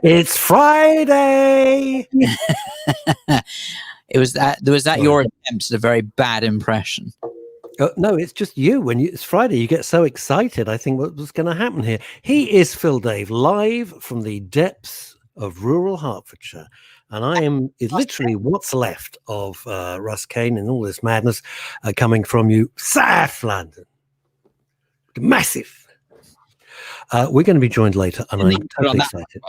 It's Friday. Was that Sorry. your attempt at a very bad impression? No, it's just you. When it's Friday, you get so excited. I think what's going to happen here. He is Phil Dave, live from the depths of rural Hertfordshire. And I am literally what's left of Russ Kane and all this madness coming from you, South London. Massive. We're going to be joined later, and I'm totally excited.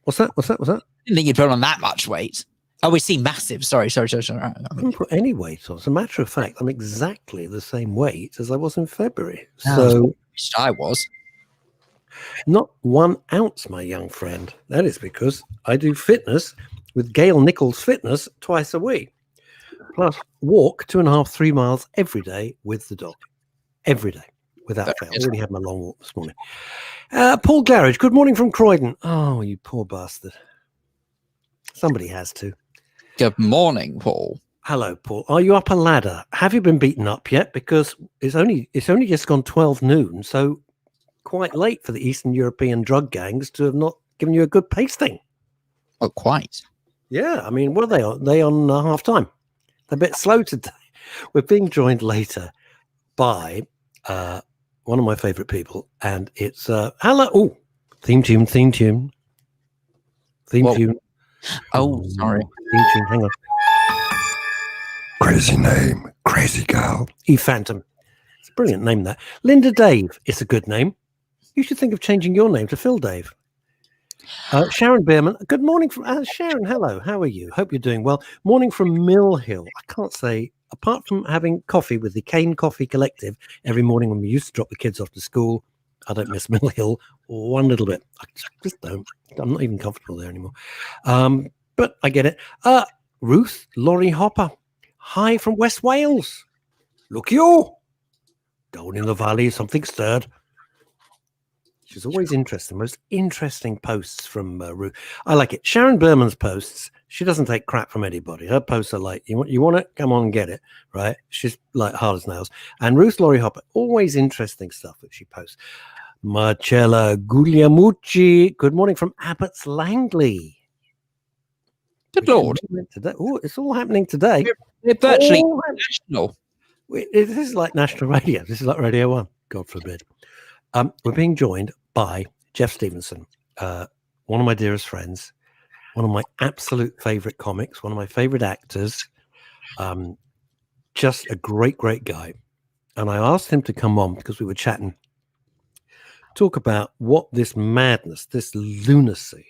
What's that? I didn't think you'd put on that much weight. Oh, we see massive. Sorry. I didn't put any weight on. As a matter of fact, I'm exactly the same weight as I was in February. So I was. Not 1 ounce, my young friend. That is because I do fitness with Gail Nichols Fitness twice a week. Plus, walk 2.5, 3 miles every day with the dog. Every day, without fail. I already had my long walk this morning. Paul Claridge, good morning from Croydon. Oh, you poor bastard. Somebody has to. Good morning, Paul. Hello, Paul. Are you up a ladder? Have you been beaten up yet? Because it's only just gone 12 noon, so quite late for the Eastern European drug gangs to have not given you a good pasting. Oh, quite. Yeah, I mean, what are they on? They on half time. They're a bit slow today. We're being joined later by one of my favorite people, and it's hello. Oh, theme tune. Oh, sorry. Theme tune. Hang on. Crazy name, crazy gal. Phantom. It's a brilliant name, that. Linda Dave. It's a good name. You should think of changing your name to Phil Dave. Sharon Beerman. Good morning from Sharon. Hello. How are you? Hope you're doing well. Morning from Mill Hill. I can't say, apart from having coffee with the Kane Coffee Collective every morning when we used to drop the kids off to school, I don't miss Mill Hill one little bit. I just don't. I'm not even comfortable there anymore. But I get it. Ruth Laurie Hopper. Hi from West Wales. Look you. Down in the valley, something stirred. She's always interesting. Most interesting posts from Ruth. I like it. Sharon Berman's posts. She doesn't take crap from anybody. Her posts are like, you want it? Come on and get it. Right? She's like hard as nails. And Ruth Laurie Hopper, always interesting stuff that she posts. Marcella Guglielmucci. Good morning from Abbots Langley. Good Lord. Oh, it's all happening today. We're virtually national. This is like national radio. This is like Radio 1. God forbid. We're being joined by Jeff Stevenson, one of my dearest friends, one of my absolute favorite comics, one of my favorite actors, just a great guy. And I asked him to come on because we were chatting, talk about what this madness, this lunacy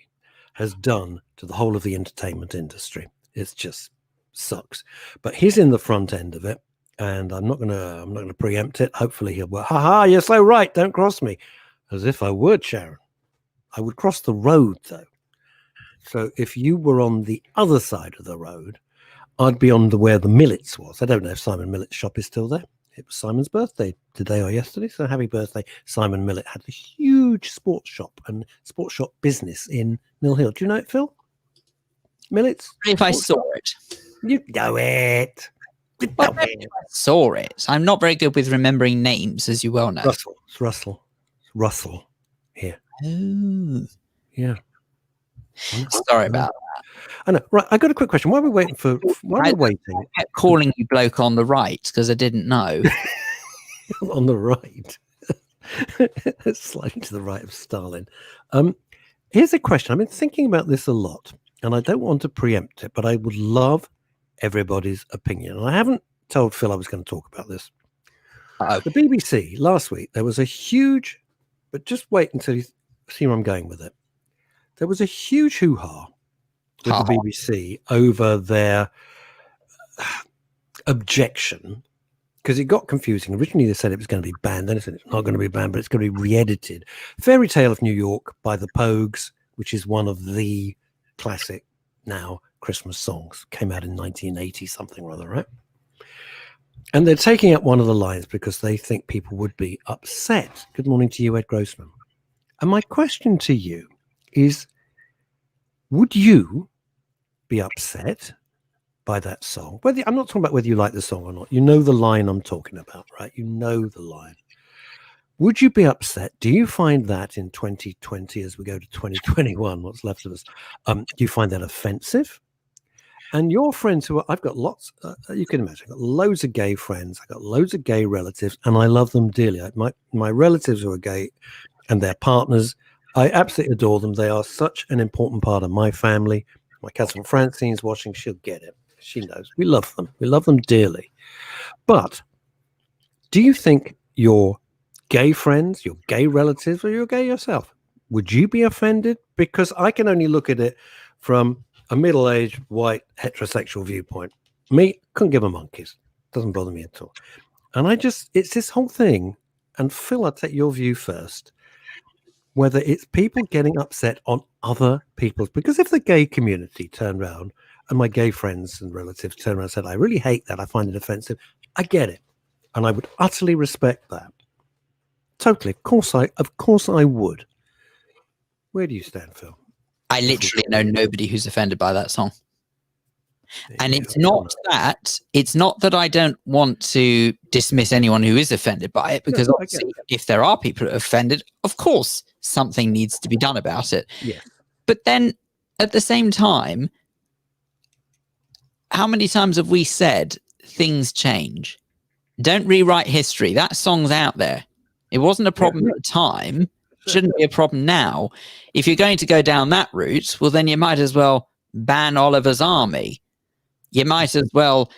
has done to the whole of the entertainment industry. It's just sucks. But he's in the front end of it. And I'm not gonna preempt it. Hopefully he'll work. You're so right. Don't cross me. As if I would, Sharon. I would cross the road though. So if you were on the other side of the road, I'd be on where the Millets was. I don't know if Simon Millet's shop is still there. It was Simon's birthday today or yesterday. So happy birthday. Simon Millet had a huge sports shop and sports shop business in Mill Hill. Do you know it, Phil? Millets? If I saw it. You know it. Well, I saw it. I'm not very good with remembering names, as you well know. Russell. Here. Oh. Yeah. Sorry about that. I know. Right. I got a quick question. Why are we waiting for? Why are we waiting? I kept calling you bloke on the right because I didn't know. On the right. Slightly to the right of Stalin. Here's a question. I've been thinking about this a lot, and I don't want to preempt it, but I would love everybody's opinion. And I haven't told Phil I was going to talk about this. The BBC last week, there was a huge, but just wait until you see where I'm going with it. There was a huge hoo-ha with the BBC over their objection, because it got confusing. Originally, they said it was going to be banned. Then they said it's not going to be banned, but it's going to be re-edited. Fairy Tale of New York by the Pogues, which is one of the classic now Christmas songs, came out in 1980 something or other, right? And they're taking up one of the lines because they think people would be upset. Good morning to you, Ed Grossman. And my question to you is, would you be upset by that song? I'm not talking about whether you like the song or not. You know the line I'm talking about, right? You know the line. would you be upset? Do you find that in 2020, as we go to 2021, what's left of us, do you find that offensive? And your friends I've got lots, you can imagine, I've got loads of gay friends, I've got loads of gay relatives, and I love them dearly. My relatives who are gay and their partners, I absolutely adore them. They are such an important part of my family. My cousin Francine's watching, she'll get it. She knows. We love them. We love them dearly. But do you think your gay friends, your gay relatives, or you're gay yourself, would you be offended? Because I can only look at it from a middle-aged, white, heterosexual viewpoint. Me, couldn't give a monkeys. Doesn't bother me at all. And it's this whole thing, and Phil, I'll take your view first, whether it's people getting upset on other people's, because if the gay community turned around and my gay friends and relatives turned around and said, I really hate that, I find it offensive, I get it. And I would utterly respect that. Totally. Of course I would. Where do you stand, Phil? I literally know nobody who's offended by that song. And it's not that I don't want to dismiss anyone who is offended by it, because obviously if there are people offended, of course something needs to be done about it. Yeah. But then at the same time, how many times have we said things change? Don't rewrite history. That song's out there. It wasn't a problem at the time. Shouldn't be a problem now. If you're going to go down that route, well, then you might as well ban Oliver's Army. You might as well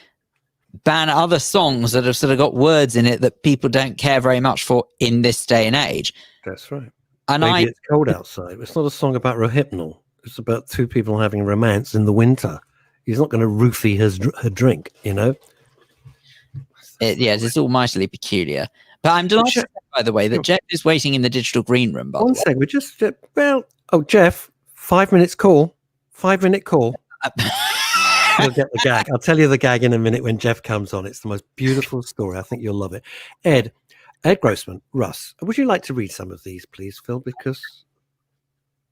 ban other songs that have sort of got words in it that people don't care very much for in this day and age. That's right. And Maybe it's cold outside. It's not a song about Rohypnol. It's about two people having romance in the winter. He's not going to roofie her drink, you know? Yes, it's all mightily peculiar. But I'm delighted, by the way, that Jeff is waiting in the digital green room. One second, Jeff, 5 minutes call. 5 minute call. You'll get the gag. I'll tell you the gag in a minute when Jeff comes on. It's the most beautiful story. I think you'll love it. Ed Grossman, Russ, would you like to read some of these, please, Phil? Because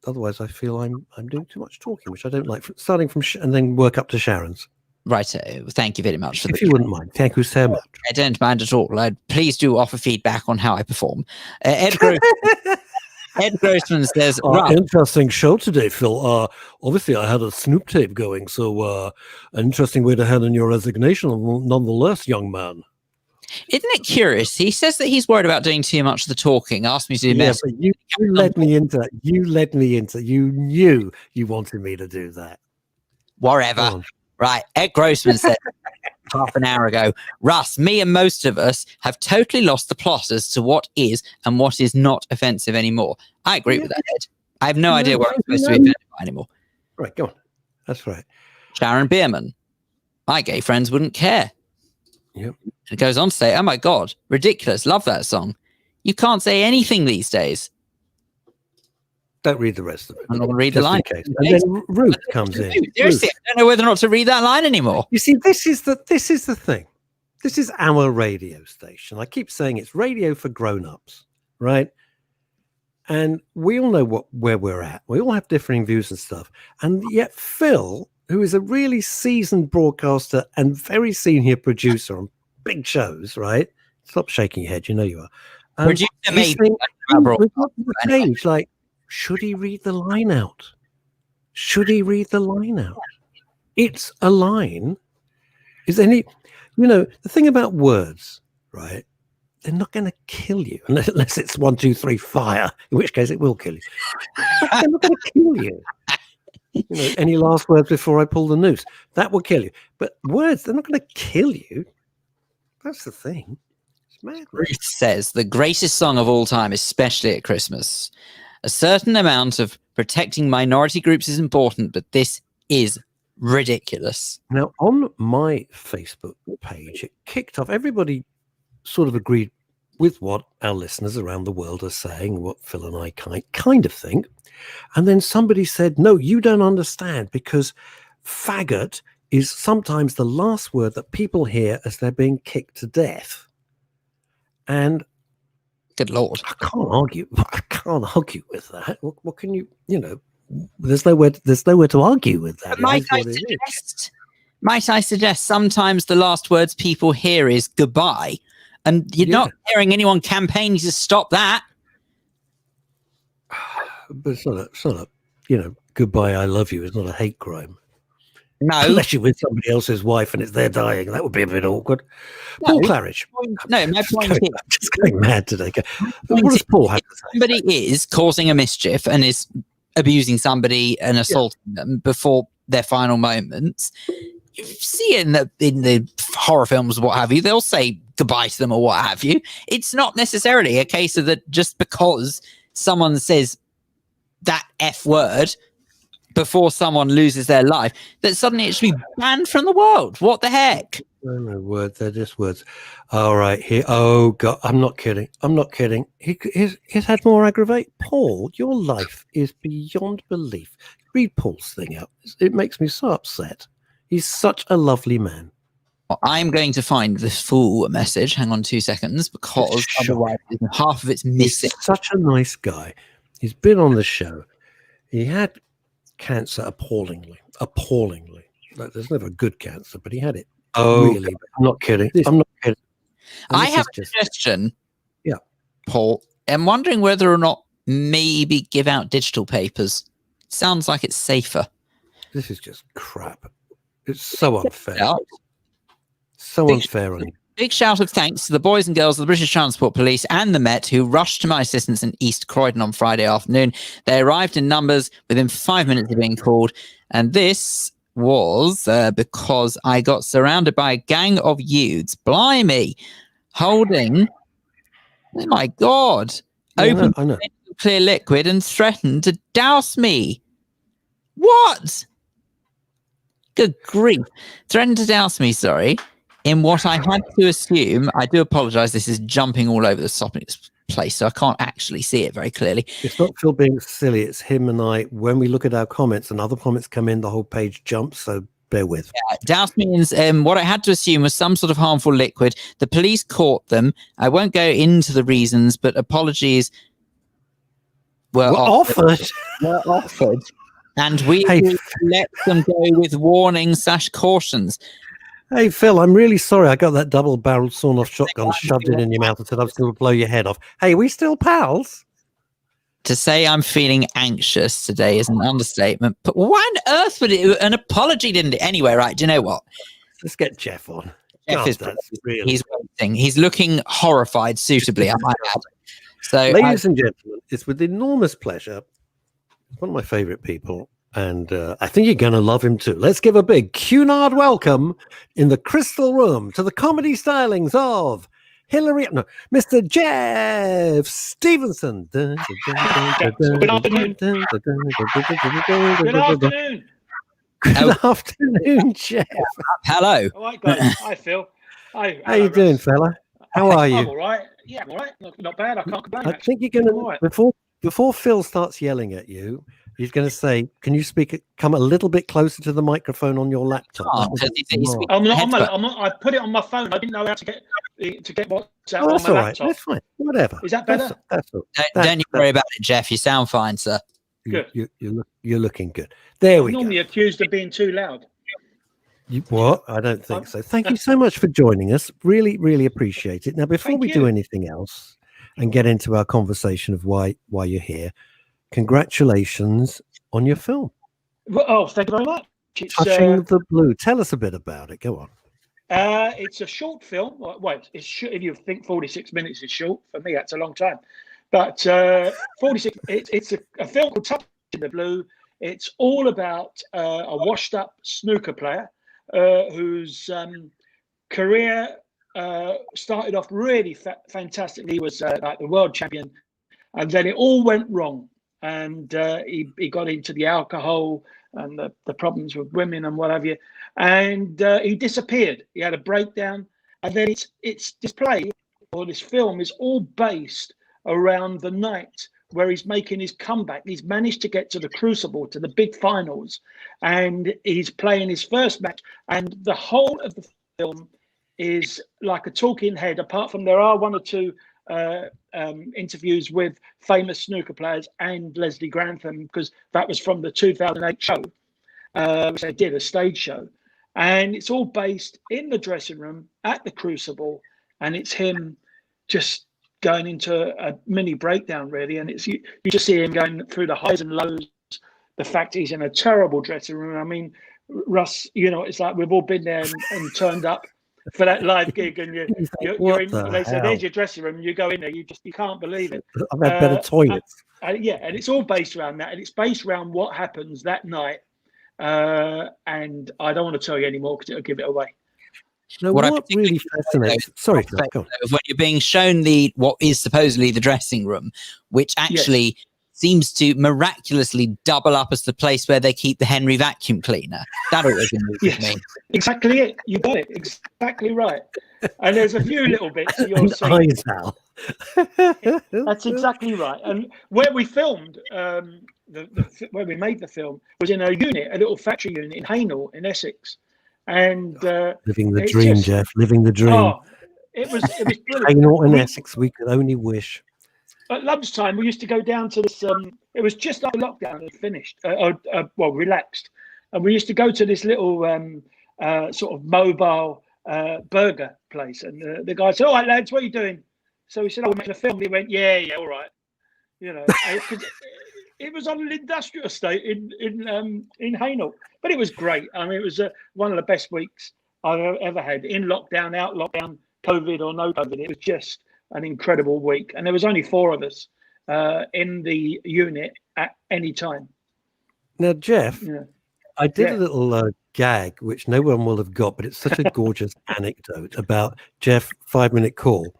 otherwise I feel I'm doing too much talking, which I don't like. Starting from and then work up to Sharon's. Right. Thank you very much for if you wouldn't mind. Thank you so much. I don't mind at all. Please do offer feedback on how I perform. Ed Grossman says, interesting show today, Phil. Obviously, I had a Snoop tape going, so an interesting way to hand in your resignation, nonetheless, young man. Isn't it curious? He says that he's worried about doing too much of the talking, asked me to do but you led me into that. You knew you wanted me to do that. Whatever. Right. Ed Grossman said half an hour ago, Russ, me and most of us have totally lost the plot as to what is and what is not offensive anymore. I agree with that, Ed. I have no idea what I'm supposed to be offended by anymore. Right, go on. That's right. Sharon Bierman, my gay friends wouldn't care. Yep. It goes on to say, oh my God, ridiculous. Love that song. You can't say anything these days. Don't read the rest of it. I'm not going to read the line. And then Ruth comes in. Seriously, I don't know whether or not to read that line anymore. You see, this is the thing. This is our radio station. I keep saying it's radio for grown-ups, right? And we all know where we're at. We all have differing views and stuff. And yet Phil, who is a really seasoned broadcaster and very senior producer on big shows, right? Stop shaking your head. You know you are. Producer me. Like, should he read the line out? Should he read the line out? It's a line. The thing about words, right? They're not going to kill you unless it's 1, 2, 3, fire, in which case it will kill you. They're not going to kill you. Any last words before I pull the noose? That will kill you. But words, they're not going to kill you. That's the thing. It's mad. Ruth says the greatest song of all time, especially at Christmas. A certain amount of protecting minority groups is important, but this is ridiculous. Now, on my Facebook page, it kicked off. Everybody sort of agreed with what our listeners around the world are saying, what Phil and I kind of think. And then somebody said, no, you don't understand, because faggot is sometimes the last word that people hear as they're being kicked to death. And good Lord, I can't argue with that. What can you, there's nowhere to argue with that. Might I suggest sometimes the last words people hear is goodbye, And you're not hearing anyone campaigning to stop that. But it's not a, goodbye, I love you. It's not a hate crime. No. Unless you're with somebody else's wife and it's their dying. That would be a bit awkward. No. Paul Claridge. No, my point is... I'm just going mad today. What does Paul have to say? Somebody is causing a mischief and is abusing somebody and assaulting them before their final moments. You see in the horror films, what have you, they'll say goodbye to them or what have you. It's not necessarily a case of that just because someone says that F word before someone loses their life, that suddenly it should be banned from the world. What the heck? No words, they're just words. All right, here. Oh, God, I'm not kidding. He's had more aggravate. Paul, your life is beyond belief. Read Paul's thing out. It makes me so upset. He's such a lovely man. Well, I'm going to find the full message. Hang on 2 seconds, because otherwise half of it's missing. He's such a nice guy. He's been on the show. He had cancer appallingly. Like, there's never good cancer, but he had it. Oh, really? I'm not kidding. I'm not kidding. I have a suggestion. Yeah, Paul. I'm wondering whether or not maybe give out digital papers. Sounds like it's safer. This is just crap. It's so unfair. So unfair on you. Big shout of thanks to the boys and girls of the British Transport Police and the Met who rushed to my assistance in East Croydon on Friday afternoon. They arrived in numbers within 5 minutes of being called. And this was because I got surrounded by a gang of youths, blimey, holding, oh my God, open clear liquid and threatened to douse me. What? Good grief. Threatened to douse me, sorry. In what I had to assume, I do apologise, this is jumping all over the place, so I can't actually see it very clearly. It's not Phil being silly, it's him and I. When we look at our comments and other comments come in, the whole page jumps, so bear with. Yeah, douse means what I had to assume was some sort of harmful liquid. The police caught them. I won't go into the reasons, but apologies were offered. And we let them go with warnings/cautions. Hey, Phil, I'm really sorry. I got that double-barreled sawn-off shotgun shoved in your mouth and said I was going to blow your head off. Hey, we still pals? To say I'm feeling anxious today is an understatement. But why on earth would it? An apology didn't. Anyway, right, do you know what? Let's get Jeff on. Jeff is really... He's waiting. He's looking horrified, suitably, I might add. So, ladies and gentlemen, it's with enormous pleasure. One of my favourite people. And I think you're going to love him too. Let's give a big Cunard welcome in the Crystal Room to the comedy stylings of Mr. Jeff Stevenson. Good afternoon. Good afternoon. Good afternoon, Jeff. Hello. All right, guys. Hi, Phil. Hi. How you doing, fella? How are you? I'm all right. Yeah, I'm all right. Not bad. I can't complain. I think you're going to, before Phil starts yelling at you, he's going to say, can you come a little bit closer to the microphone on your laptop? I put it on my phone. I didn't know how to get what's out on my all right. laptop. That's fine. Whatever. Is that better? Don't you worry about it, Jeff. You sound fine, sir. Good. You're looking good. There we go. Normally accused of being too loud. What? I don't think so. Thank you so much for joining us. Really, really appreciate it. Now, before we do anything else and get into our conversation of why you're here, congratulations on your film. Well, thank you very much. It's, Touching the Blue. Tell us a bit about it. Go on. It's a short film. Well, if you think 46 minutes is short, for me, that's a long time. But 46, it's a film called Touching the Blue. It's all about a washed-up snooker player whose career started off really fantastically. He was like the world champion, and then it all went wrong. And he got into the alcohol and the problems with women and what have you. And he disappeared. He had a breakdown. And then it's this play, or this film, is all based around the night where he's making his comeback. He's managed to get to the Crucible, to the big finals. And he's playing his first match. And the whole of the film is like a talking head, apart from there are one or two interviews with famous snooker players and Leslie Grantham, because that was from the 2008 show, which they did, a stage show. And it's all based in the dressing room at the Crucible. and it's him just going into a mini breakdown, really. And it's you just see him going through the highs and lows. The fact he's in a terrible dressing room. I mean, Russ, it's like we've all been there and turned up for that live gig, and you're in. They say, "There's your dressing room." You go in there, you can't believe it. I've had better toilets. And it's all based around that, and it's based around what happens that night. And I don't want to tell you anymore because it'll give it away. No, what really fascinates? Sorry, Phil, go on. When you're being shown what is supposedly the dressing room, which actually seems to miraculously double up as the place where they keep the Henry vacuum cleaner. That always amuses me. Exactly it. You got it. Exactly right. And there's a few little bits you'll see. That's exactly right. And where we filmed, where we made the film, was in a little factory unit in Hainault in Essex. And living the dream, Jeff. Living the dream. Oh, it was brilliant. Hainault in Essex. We could only wish. At lunchtime, we used to go down to this. It was just after lockdown had finished, relaxed, and we used to go to this little sort of mobile burger place. And the guy said, "All right, lads, what are you doing?" So we said, "Oh, we're making a film." He went, "Yeah, all right." It was on an industrial estate in Hainault, but it was great. I mean, it was one of the best weeks I've ever had in lockdown, out lockdown, COVID or no COVID. It was just an incredible week, and there was only 4 of us in the unit at any time. Now, Jeff, I did a little gag which no one will have got, but it's such a gorgeous anecdote about Jeff 5-minute call.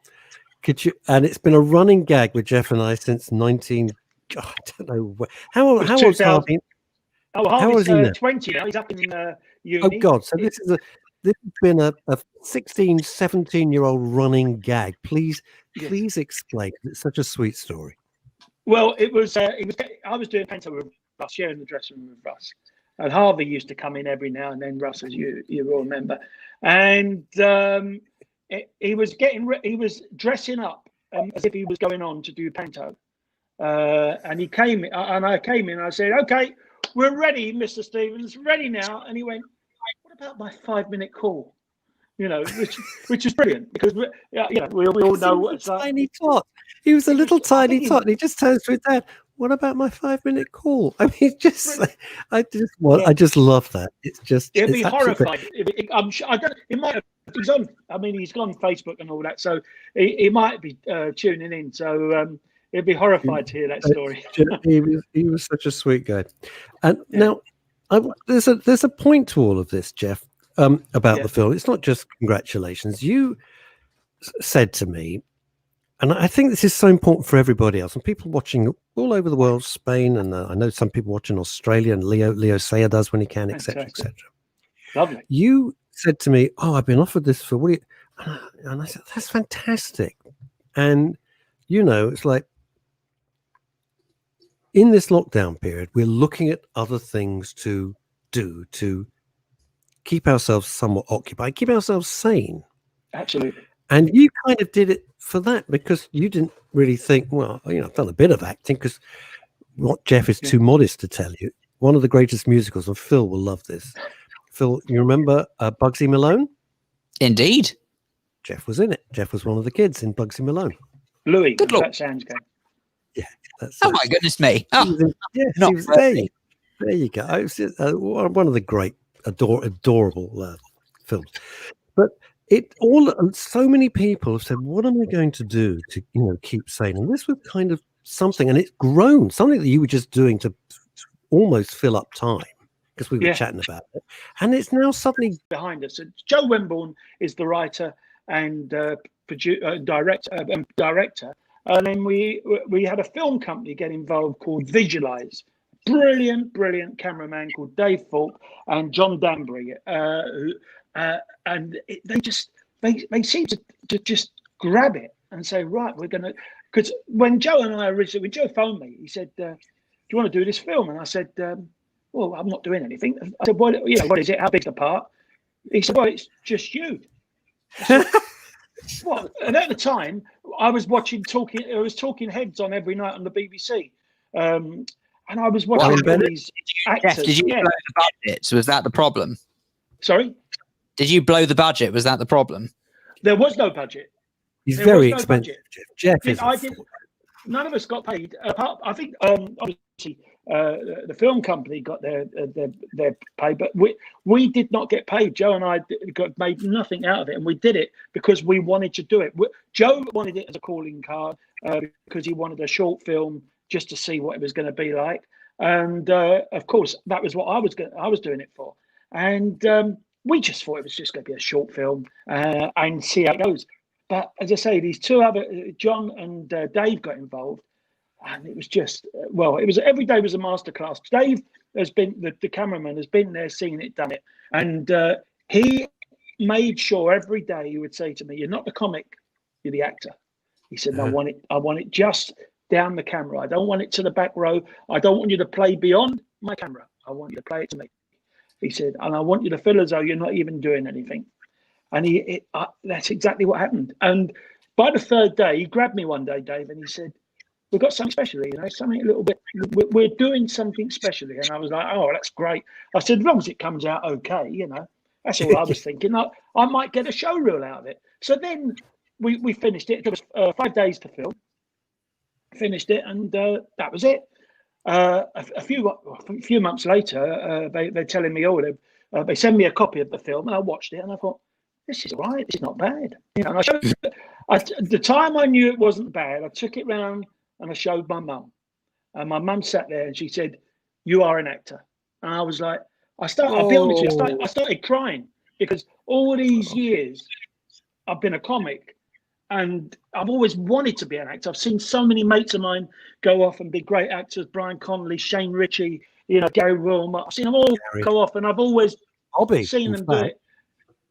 Could you? And it's been a running gag with Jeff and I since I don't know how old is Harvey? How old is he now? 20 now. He's up in uni. Oh God! So this has been a 16, 17-year-old running gag. Please explain. It's such a sweet story. Well, I was doing panto with Russ, sharing the dressing room with Russ, and Harvey used to come in every now and then. Russ, as you all remember, and he was dressing up as if he was going on to do panto, and he came and I came in. And I said, "Okay, we're ready, Mr. Stevens, ready now." And he went, "What about my 5-minute call?" Which is brilliant because we all know what's like. Tiny tot. He was a little tiny tot, and he just turns to his dad. "What about my 5-minute call?" I mean, I just love that. It's just it'd be horrified. I'm sure. I don't. It might have. He's on. I mean, he's gone on Facebook and all that, so he might be tuning in. So he'd be horrified to hear that story. he was such a sweet guy. And now, there's a point to all of this, Jeff. About the film. It's not just congratulations. You said to me, and I think this is so important for everybody else, and people watching all over the world, Spain, and I know some people watching Australia, and Leo Sayer does when he can, etc., etc. Lovely. You said to me, "Oh, I've been offered this for what?" And I said, "That's fantastic." And it's like in this lockdown period, we're looking at other things to do to keep ourselves somewhat occupied, keep ourselves sane. Absolutely. And you kind of did it for that because you didn't really think, well, I've done a bit of acting because what Jeff is too modest to tell you. One of the greatest musicals, and Phil will love this. Phil, you remember Bugsy Malone? Indeed. Jeff was in it. Jeff was one of the kids in Bugsy Malone. Louis, that sounds good. Yeah. My goodness me. Oh, he was there. There you go. It was just, one of the great adorable films, but so many people have said, "What am I going to do to keep sane?" And this was kind of something, and it's grown, something that you were just doing to almost fill up time because we were chatting about it, and it's now suddenly behind us. And Joe Wimborne is the writer and director, and then we had a film company get involved called Visualize. Brilliant cameraman called Dave Falk and John Danbury, they seem to just grab it and say, right, we're gonna. Because when Joe phoned me, he said, "Do you want to do this film?" And I said, "Well, I'm not doing anything." I said, "What is it? How big's the part?" He said, "Well, it's just you." Said, what? And at the time, I was watching Talking Heads on every night on the BBC. And I was watching all these actors. Did you blow the budget? Was that the problem? Sorry? Did you blow the budget? Was that the problem? There was no budget. He's There very was no expensive, budget. Jeff is a I did. fool. None of us got paid. Apart, I think obviously the film company got their pay, but we did not get paid. Joe and I made nothing out of it, and we did it because we wanted to do it. Joe wanted it as a calling card because he wanted a short film just to see what it was going to be like, and of course that was what I was doing it for, and we just thought it was just going to be a short film and see how it goes. But as I say, these two other, John and Dave, got involved, and it was just, it was every day was a masterclass. Dave has been the cameraman, has been there, seen it, done it, and he made sure every day he would say to me, "You're not the comic, you're the actor." He said, "I want it just down the camera. I don't want it to the back row. I don't want you to play beyond my camera. I want you to play it to me." He said, "And I want you to feel as though you're not even doing anything." And that's exactly what happened. And by the third day, he grabbed me one day, Dave, and he said, "We've got something special here, something a little bit, we're doing something special here." And I was like, "Oh, that's great." I said, "As long as it comes out okay, that's all I was thinking. I might get a show reel out of it." So then we finished it. It took us 5 days to film. Finished it, and that was it. A few months later, they're telling me, they send me a copy of the film, and I watched it, and I thought, this is all right. This is not bad. And I showed the time I knew it wasn't bad. I took it round and I showed my mum, and my mum sat there and she said, "You are an actor." And I was like, I'll be honest with you, I started crying because all these years I've been a comic, and I've always wanted to be an actor. I've seen so many mates of mine go off and be great actors: Brian Connolly, Shane Ritchie, Gary Wilmot. I've seen them all go off, and I've always seen them do it.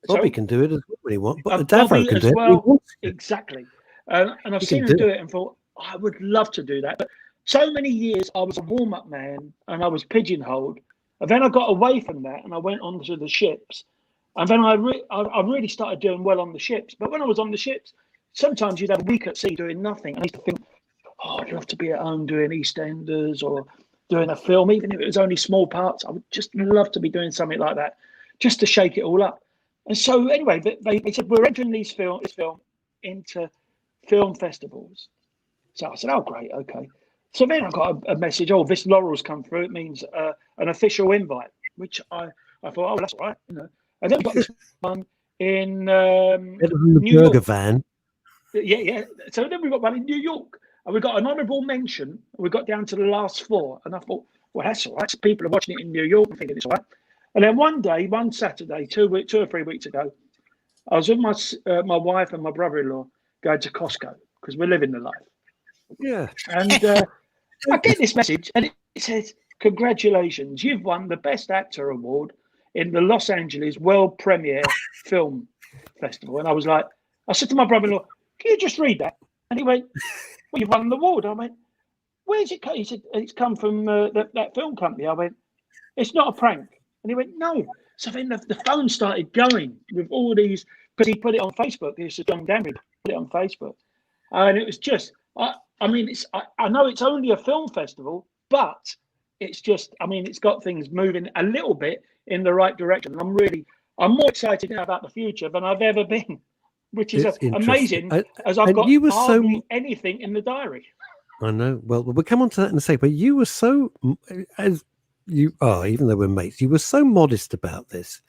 Bobby can do it as well when he wants, but Bobby Davo can as do it. well. Exactly. And I've seen him do it and thought, I would love to do that. But so many years I was a warm-up man and I was pigeonholed. And then I got away from that and I went on to the ships. And then I really started doing well on the ships. But when I was on the ships, sometimes you'd have a week at sea doing nothing. And I used to think, I'd love to be at home doing EastEnders or doing a film, even if it was only small parts. I would just love to be doing something like that, just to shake it all up. And so anyway, they said, "We're entering this film into film festivals." So I said, "Oh, great, okay." So then I got a message, "Oh, this laurel's come through. It means an official invite," which I thought, "Oh, that's all right." And then we got this one in New York. Van. Yeah. So then we got one in New York, and we got an honourable mention. And we got down to the last 4, and I thought, "Well, that's all right." So people are watching it in New York and thinking it's all right. And then one Saturday, 2 or 3 weeks ago, I was with my wife and my brother-in-law going to Costco because we're living the life. Yeah. And I get this message, and it says, "Congratulations, you've won the Best Actor Award in the Los Angeles World Premiere Film Festival." And I said to my brother-in-law, "Can you just read that?" And he went, "Well, you've won the award." I went, "Where's it come?" He said, "It's come from that film company." I went, "It's not a prank." And he went, "No." So then the phone started going with all these, because he put it on Facebook. This is John Danbury put it on Facebook. And it was just, I know it's only a film festival, but it's just, it's got things moving a little bit in the right direction. I'm more excited now about the future than I've ever been, which is amazing, as I've got hardly anything in the diary. I know. Well, we'll come on to that in a second. But you were so, as you are, even though we're mates, you were so modest about this.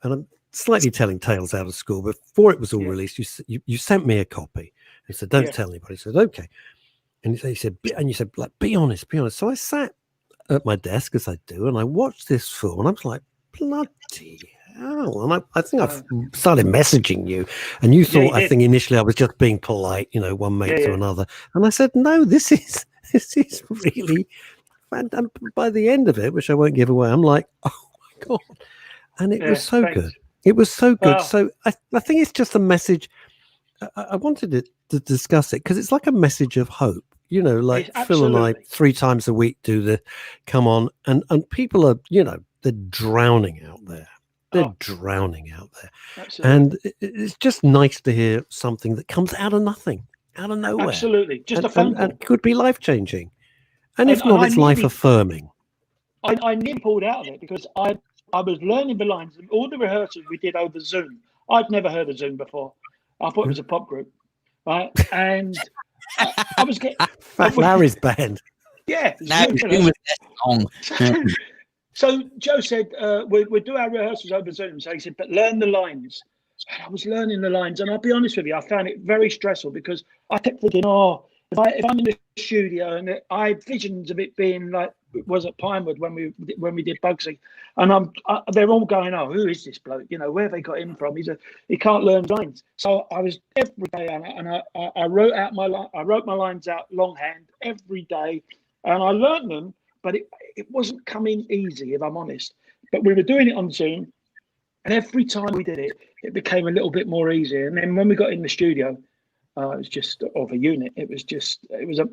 And I'm slightly telling tales out of school. Before it was all released, you sent me a copy and said, "Don't tell anybody." I said, "Okay." And you said, like, be honest. So I sat at my desk, as I do, and I watched this film, and I was like, bloody hell. And I think I've started messaging you, and you thought, I think initially I was just being polite, one mate to another. And I said, no, this is really, and by the end of it, which I won't give away, I'm like, oh my God. And it was so good. It was so good. Oh. So I think it's just a message. I wanted to discuss it because it's like a message of hope. Like Phil and I 3 times a week do the come on, and people are, they're drowning out there. They're drowning out there. Absolutely. And it's just nice to hear something that comes out of nothing, out of nowhere. Absolutely. Just a phone call. And could be life-changing. And if not, it's life-affirming. I nearly pulled out of it because I was learning the lines. All the rehearsals we did over Zoom. I'd never heard of Zoom before. I thought it was a pop group. right? And I was getting Fat Larry's band. yeah. Now you who know. was that song? So Joe said, we'll do our rehearsals over Zoom. So he said, but learn the lines. And I was learning the lines. And I'll be honest with you, I found it very stressful because I kept thinking, if I'm in the studio and I had visions of it being like it was at Pinewood when we did Bugsy. And they're all going, oh, who is this bloke? You know, where have they got him from? He can't learn lines. So I was every day, and I wrote my lines out longhand every day, and I learned them. But it wasn't coming easy, if I'm honest. But we were doing it on Zoom, and every time we did it, it became a little bit more easy. And then when we got in the studio, it was just of a unit. It was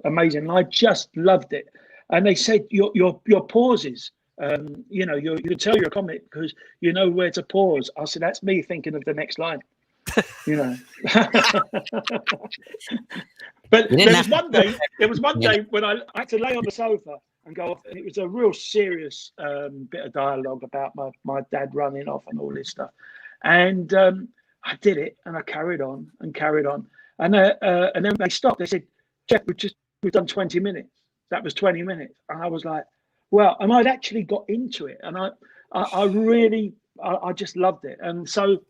amazing. And I just loved it. And they said your pauses, you can tell you're a comic because you know where to pause. I said, that's me thinking of the next line. You know. But there was one day when I had to lay on the sofa and go off, and it was a real serious bit of dialogue about my dad running off and all this stuff. And I did it, and I carried on, and then they stopped. They said, "Jeff, we've done 20 minutes." That was 20 minutes, and I was like, "Well," and I'd actually got into it, and I really just loved it. And so,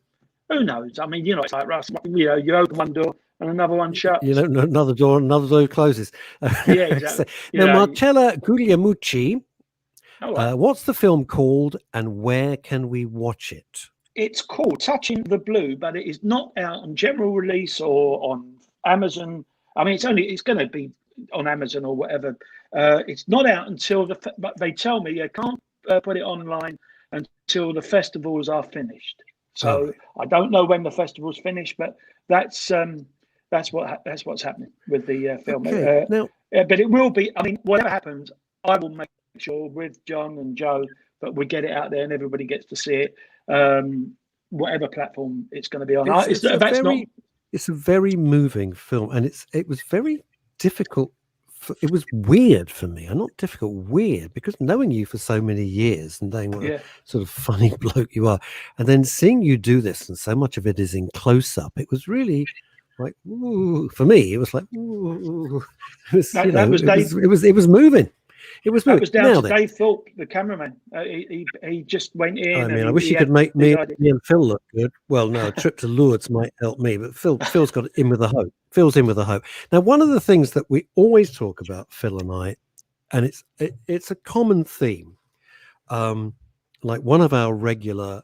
who knows? I mean, it's like Russ. You open one door and another one shuts. Another door closes. Yeah, exactly. Now, Marcella Guglielmucci, right. what's the film called, and where can we watch it? It's called Touching the Blue, but it is not out on general release or on Amazon. I mean, it's going to be on Amazon or whatever. It's not out until but they tell me you can't put it online until the festivals are finished. So I don't know when the festival's finished, but that's what's happening with the film. Okay. But it will be. I mean, whatever happens, I will make sure with John and Joe that we get it out there and everybody gets to see it. Whatever platform it's going to be on. It's a very moving film, and it was very difficult. It was weird for me. Not difficult, weird, because knowing you for so many years and knowing what a sort of funny bloke you are, and then seeing you do this, and so much of it is in close up. It was really like, ooh, for me, it was like, ooh. It was moving. It was moving. That was down to Dave Thorpe, the cameraman. He just went in. I mean, I wish he could make me and Phil look good. Well, no, a trip to Lourdes might help me, but Phil's got in with the hope. Phil's in with the hope. Now, one of the things that we always talk about, Phil and I, and it's a common theme. Like one of our regular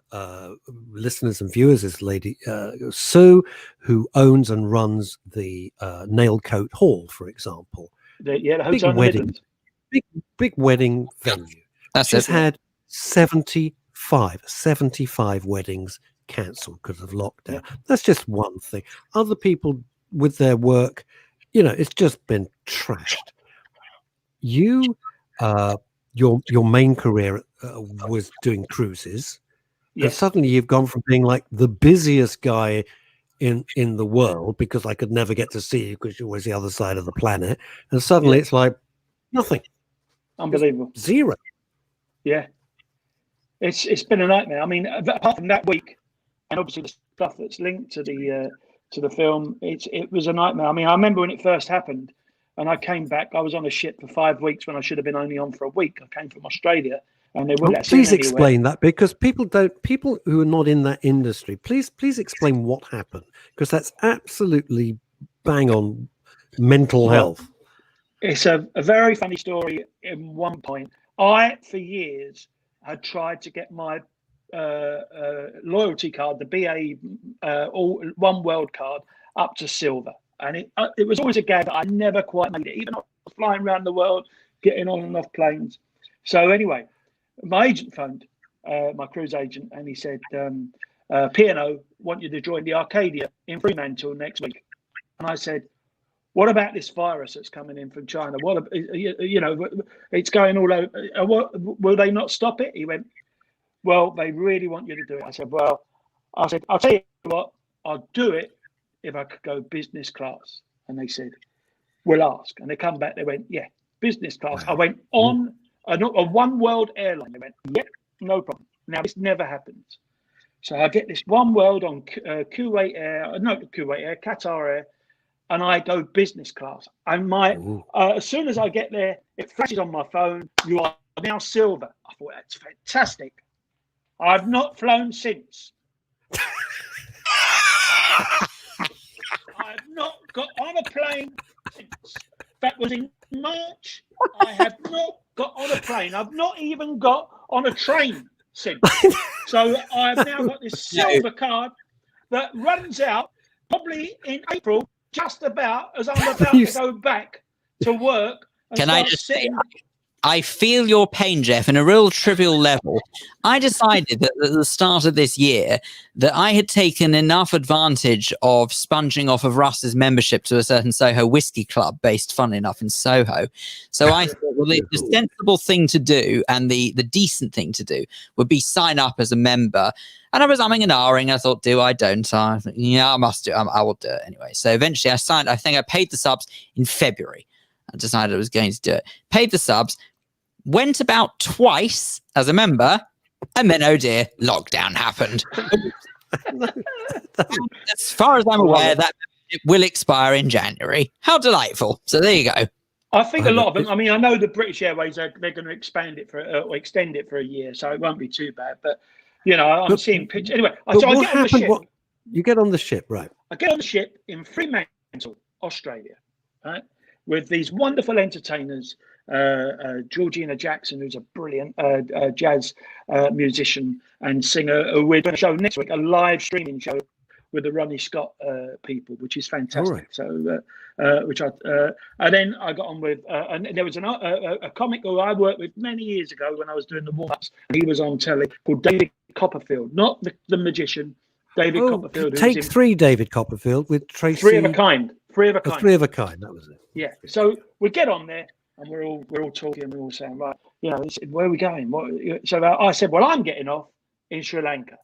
listeners and viewers is Lady Sue, who owns and runs the Nailcoat Hall, for example. The Hotel Midlands. Big wedding venue. She's had 75 weddings cancelled because of lockdown. Yeah. That's just one thing. Other people with their work, it's just been trashed. You, your main career was doing cruises. Yes. And suddenly you've gone from being like the busiest guy in the world because I could never get to see you because you're always the other side of the planet. And suddenly it's like nothing. Unbelievable. Zero. Yeah. It's been a nightmare. I mean, apart from that week, and obviously the stuff that's linked to the film, it was a nightmare. I mean, I remember when it first happened, and I came back. I was on a ship for 5 weeks when I should have been only on for a week. I came from Australia, and they wouldn't let us in Please explain that, because people who are not in that industry, please explain what happened, because that's absolutely bang on mental health. It's a very funny story. In one point, I, for years, had tried to get my loyalty card, the BA One World card, up to silver. And it was always a gag that I never quite made it, even though I was flying around the world, getting on and off planes. So anyway, my agent phoned, my cruise agent, and he said, P&O want you to join the Arcadia in Fremantle next week. And I said, what about this virus that's coming in from China? What, it's going all over. Will they not stop it? He went, well, they really want you to do it. I said, I'll tell you what, I'll do it if I could go business class. And they said, we'll ask. And they come back, they went, yeah, business class. I went on a One World airline. They went, yep, no problem. Now, this never happens. So I get this One World on Qatar Air. and I go business class. And my Ooh. as soon as I get there, it flashes on my phone. You are now silver. I thought that's fantastic. I've not flown since. I've not got on a plane since. That was in March. I have not got on a plane. I've not even got on a train since. So I've now got this silver card that runs out probably in April, just about as I'm about to go back to work. And Can I just say, I feel your pain, Jeff, in a real trivial level. I decided that at the start of this year that I had taken enough advantage of sponging off of Russ's membership to a certain Soho whiskey club based, fun enough, in Soho. So I thought, well, the sensible thing to do and the decent thing to do would be sign up as a member. And I was umming and ahhing. I thought, do I, don't I? Yeah, I must do. I will do it anyway. So eventually I signed. I think I paid the subs in February. I decided I was going to do it. Paid the subs. Went about twice as a member, and then, oh dear, lockdown happened. As far as I'm aware, that it will expire in January. How delightful. So there you go. I think a lot of them, I mean, I know the British Airways, they're going to expand it or extend it for a year, so it won't be too bad. But, you know, I'm seeing pictures. Anyway, so I get on the ship. You get on the ship, right? I get on the ship in Fremantle, Australia, right, with these wonderful entertainers. Georgina Jackson, who's a brilliant jazz musician and singer. We're doing a show next week, a live streaming show with the Ronnie Scott people, which is fantastic. Right. So, and then I got on with, and there was a comic who I worked with many years ago when I was doing the warm-ups, and he was on telly, called David Copperfield, not the magician, David Copperfield. Take Three, David Copperfield with Tracy. Three of a kind. Three of a kind. That was it. Yeah. So we get on there. And we're all talking, and we're all saying, right, you know, where are we going? So I said, well, I'm getting off in Sri Lanka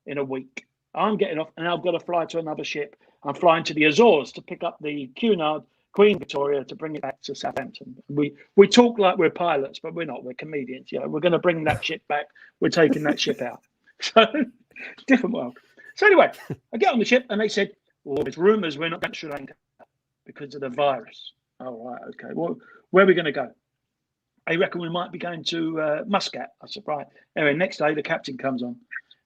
in a week. I'm getting off, and I've got to fly to another ship. I'm flying to the Azores to pick up the Cunard Queen Victoria to bring it back to Southampton. We talk like we're pilots, but we're not. We're comedians. You know, we're going to bring that ship back. We're taking that ship out. So different world. So anyway, I get on the ship, and they said, well, there's rumours we're not going to Sri Lanka because of the virus. Oh, right, okay. Well, where are we going to go? I reckon we might be going to Muscat. I said, right. Anyway, next day the captain comes on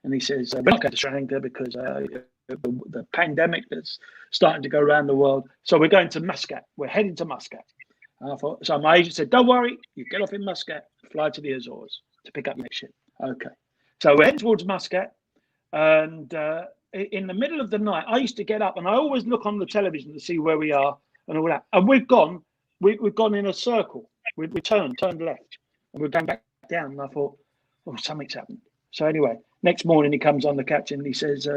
and he says, we're not going to Sri Lanka because the pandemic that's starting to go around the world. So we're going to Muscat. We're heading to Muscat. And I thought, so my agent said, don't worry, you get off in Muscat, fly to the Azores to pick up your next ship. Okay. So we're heading towards Muscat. And in the middle of the night, I used to get up and I always look on the television to see where we are and all that. And we've gone in a circle. We turned left, and we're going back down. And I thought, oh, something's happened. So anyway, next morning he comes on, the captain. And he says,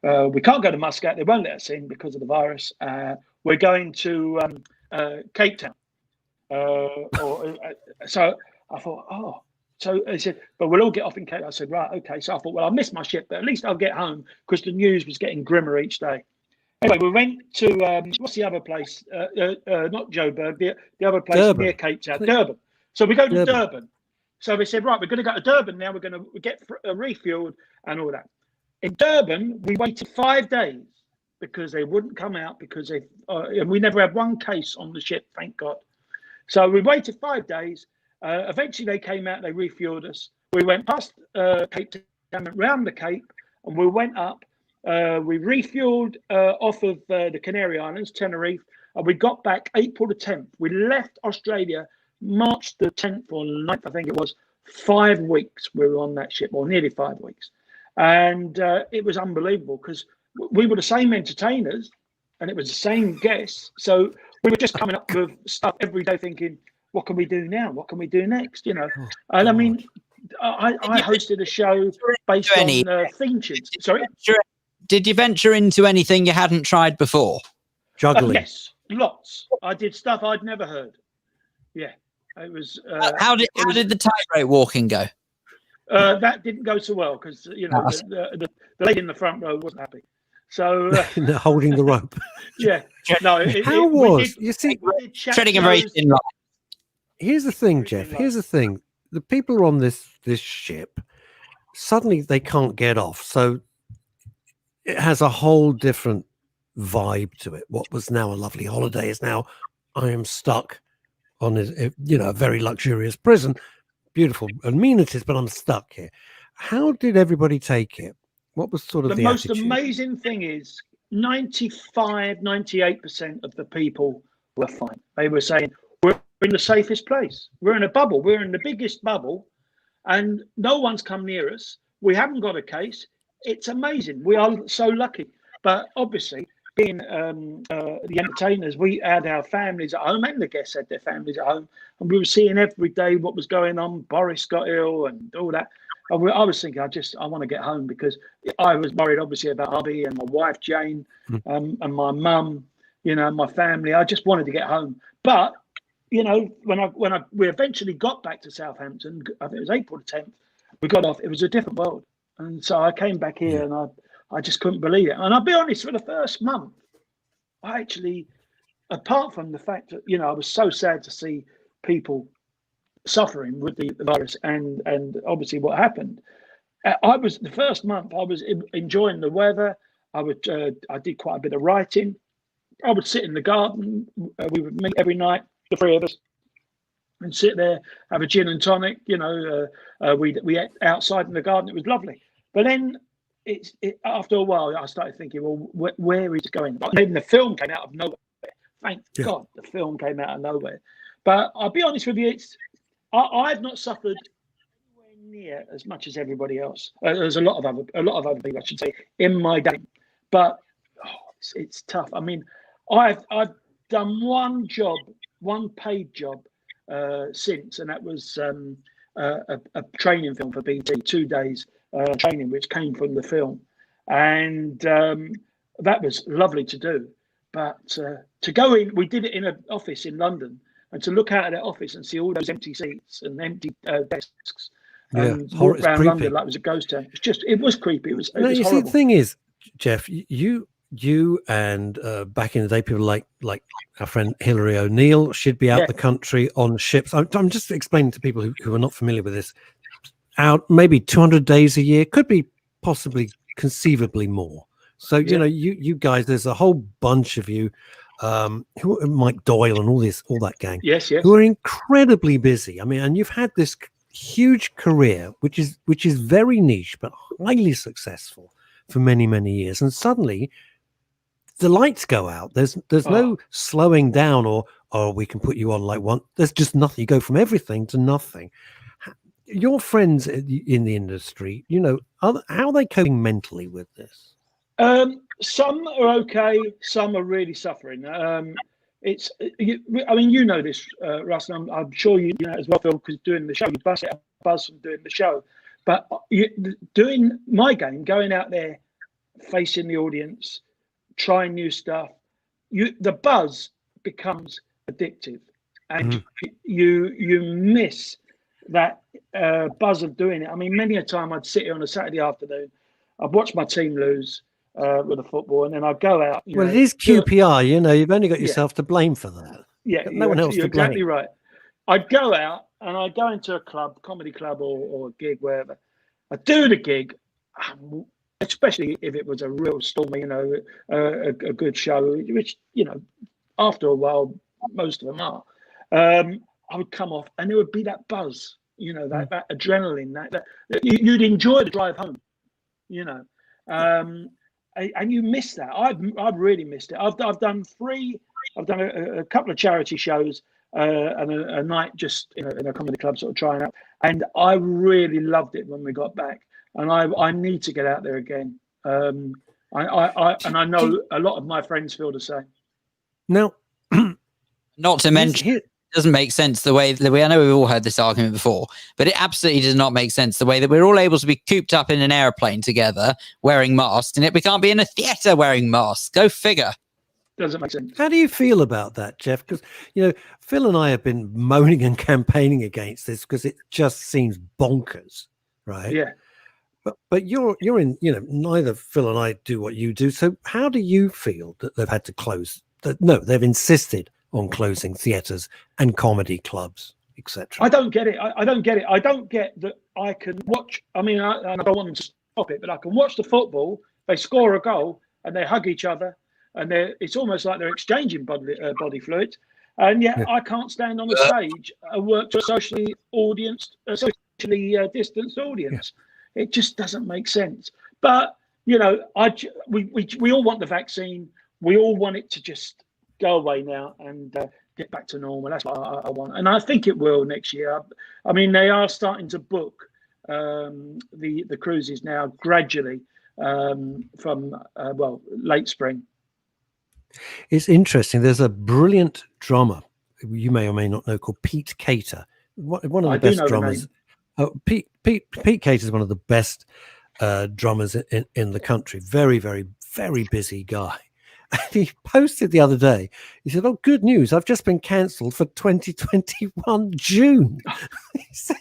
we can't go to Muscat. They won't let us in because of the virus. We're going to Cape Town. So I thought, oh. So he said, but we'll all get off in Cape Town. I said, right, okay. So I thought, well, I'll miss my ship, but at least I'll get home because the news was getting grimmer each day. Anyway, we went to what's the other place? Not Joburg, the other place Durban. Near Cape Town, Durban. So we go to Durban. So we said, right, we're going to go to Durban now. We're going to get refueled and all that. In Durban, we waited 5 days because they wouldn't come out because and we never had one case on the ship, thank God. So we waited 5 days. Eventually, they came out. They refueled us. We went past Cape Town, round the Cape, and we went up. We refueled off of the Canary Islands, Tenerife, and we got back April the 10th. We left Australia March the 10th or 9th, I think it was. 5 weeks we were on that ship, or nearly 5 weeks. And it was unbelievable because we were the same entertainers and it was the same guests. So we were just coming up with stuff every day thinking, what can we do now? What can we do next? You know, and I mean, I hosted a show based on theme tunes. Sorry? Did you venture into anything you hadn't tried before? Juggling. Yes, lots. I did stuff I'd never heard. Yeah, it was. How did the tightrope walking go? That didn't go so well because you know the lady in the front row wasn't happy. So holding the rope. Yeah. No. You see, treading a very thin line. Here's the thing, Jeff. Here's the thing. The people on this ship suddenly they can't get off, so it has a whole different vibe to it. What was now a lovely holiday is now I am stuck on a very luxurious prison, beautiful amenities, but I'm stuck here. How did everybody take it? What was sort of The the most attitude? amazing thing is 95, 98% of the people were fine. They were saying, we're in the safest place. We're in a bubble. We're in the biggest bubble and no one's come near us. We haven't got a case. It's amazing. We are so lucky. But obviously, being the entertainers, we had our families at home and the guests had their families at home. And we were seeing every day what was going on. Boris got ill and all that. I was thinking, I want to get home because I was worried, obviously, about Abby and my wife, Jane, and my mum, my family. I just wanted to get home. But, when we eventually got back to Southampton, I think it was April the 10th, we got off. It was a different world. And so I came back here and I just couldn't believe it. And I'll be honest, for the first month, I actually, apart from the fact that, I was so sad to see people suffering with the virus and obviously what happened. The first month I was enjoying the weather. I did quite a bit of writing. I would sit in the garden. We would meet every night, the three of us, and sit there, have a gin and tonic. We ate outside in the garden. It was lovely. But then after a while, I started thinking, well, where is it going? But even the film came out of nowhere. Thank God the film came out of nowhere. But I'll be honest with you, I've not suffered anywhere near as much as everybody else. There's a lot of other people, I should say, in my game. But it's tough. I mean, I've done one paid job since, and that was a training film for BT, 2 days training, which came from the film, and that was lovely to do. But to go in, we did it in an office in London. And to look out of that office and see all those empty seats and empty desks and walk around London like it was a ghost town. It was creepy. It was horrible. See, the thing is, Jeff, you and back in the day, people like our friend Hilary O'Neill, she'd be out the country on ships. I'm just explaining to people who are not familiar with this. Out maybe 200 days a year, could be possibly conceivably more. So, you guys, there's a whole bunch of you. Mike Doyle and all that gang, who are incredibly busy. I mean, and you've had this huge career, which is very niche but highly successful for many, many years. And suddenly, the lights go out. There's no slowing down, or we can put you on like one. There's just nothing. You go from everything to nothing. Your friends in the industry, how are they coping mentally with this? Some are okay. Some are really suffering. It's. I mean, this, Russ. And I'm sure you know as well, Phil, because doing the show, you bust a buzz from doing the show. But doing my game, going out there, facing the audience, trying new stuff, the buzz becomes addictive, and you miss that buzz of doing it. I mean, many a time I'd sit here on a Saturday afternoon, I'd watch my team lose with the football, and then I'd go out. Well, it is QPR, you've only got yourself to blame for that. Yeah, no one else to blame. You're exactly right. I'd go out and I'd go into a club, comedy club or a gig, wherever. I'd do the gig, especially if it was a real stormy, a good show, which, after a while, most of them are. I would come off and there would be that buzz, that adrenaline, that you'd enjoy the drive home, and you miss that. I've really missed it. I've done a couple of charity shows and a night just in a comedy club, sort of trying out, and I really loved it when we got back. And I need to get out there again. I know a lot of my friends feel the same. Now, not to mention, it doesn't make sense the way that I know we've all heard this argument before, but it absolutely does not make sense the way that we're all able to be cooped up in an airplane together wearing masks, and yet we can't be in a theatre wearing masks. Go figure. Doesn't make sense. How do you feel about that, Jeff? Because Phil and I have been moaning and campaigning against this because it just seems bonkers, right? Yeah. But you're in, neither Phil and I do what you do. So how do you feel that they've had to close? They've insisted on closing theatres and comedy clubs, etc. I don't get it. I don't get it. I don't get that I can watch. I mean, I don't want them to stop it, but I can watch the football. They score a goal and they hug each other and it's almost like they're exchanging body fluids. And yet, I can't stand on the stage and work to a socially distanced audience. It just doesn't make sense. But we all want the vaccine. We all want it to just go away now and get back to normal. That's what I want, and I think it will next year. I mean, they are starting to book the cruises now gradually from late spring. It's interesting. There's a brilliant drummer you may or may not know called Pete Cater, one of the best drummers. Pete Cater is one of the best drummers in the country. Very, very, very busy guy. And he posted the other day, he said, "Oh, good news, I've just been cancelled for 2021 June." He said,